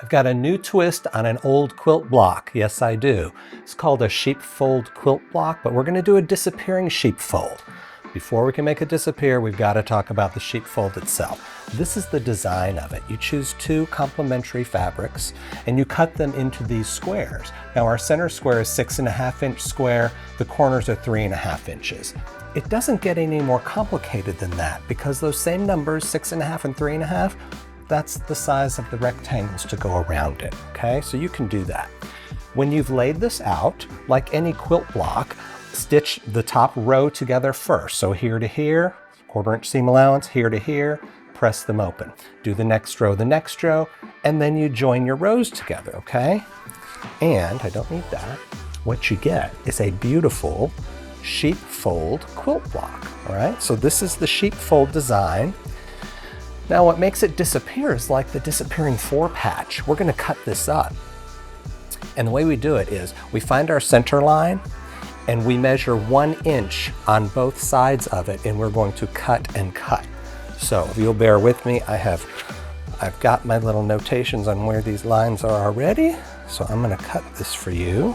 I've got a new twist on an old quilt block. Yes, I do. It's called a sheepfold quilt block, but we're going to do a disappearing sheepfold. Before we can make it disappear, we've got to talk about the sheepfold itself. This is the design of it. You choose two complementary fabrics and you cut them into these squares. Now our center square is 6.5-inch square. The corners are 3.5 inches. It doesn't get any more complicated than that because those same numbers, 6.5 and 3.5, that's the size of the rectangles to go around it, okay? So you can do that. When you've laid this out, like any quilt block, stitch the top row together first. So here to here, 1/4 inch seam allowance, here to here, press them open. Do the next row, and then you join your rows together, okay? And I don't need that. What you get is a beautiful sheepfold quilt block, all right? So this is the sheepfold design. Now what makes it disappear is like the disappearing 4 patch. We're gonna cut this up. And the way we do it is we find our center line and we measure 1 inch on both sides of it, and we're going to cut and cut. So if you'll bear with me, I've got my little notations on where these lines are already. So I'm gonna cut this for you.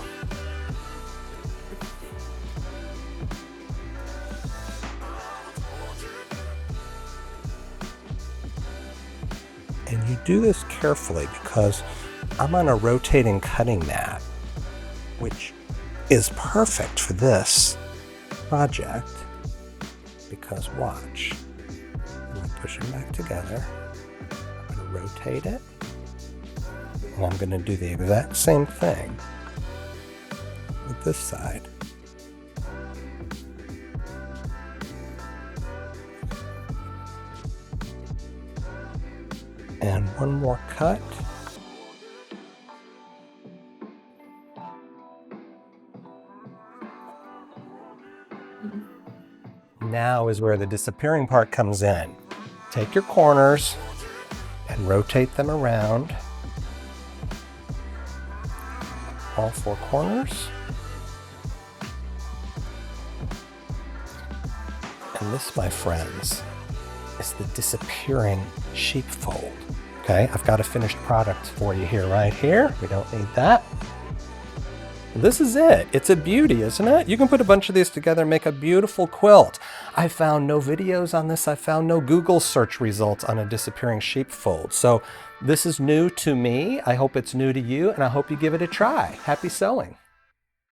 And you do this carefully because I'm on a rotating cutting mat, which is perfect for this project because watch. I'm going to push them back together. I'm going to rotate it. And I'm going to do the exact same thing with this side. And one more cut. Now is where the disappearing part comes in. Take your corners and rotate them around. All 4 corners. And this, my friends, is the disappearing sheepfold. Okay, I've got a finished product for you here, right here. We don't need that. This is it. It's a beauty, isn't it? You can put a bunch of these together and make a beautiful quilt. I found no videos on this. I found no Google search results on a disappearing sheepfold. So this is new to me. I hope it's new to you, and I hope you give it a try. Happy sewing.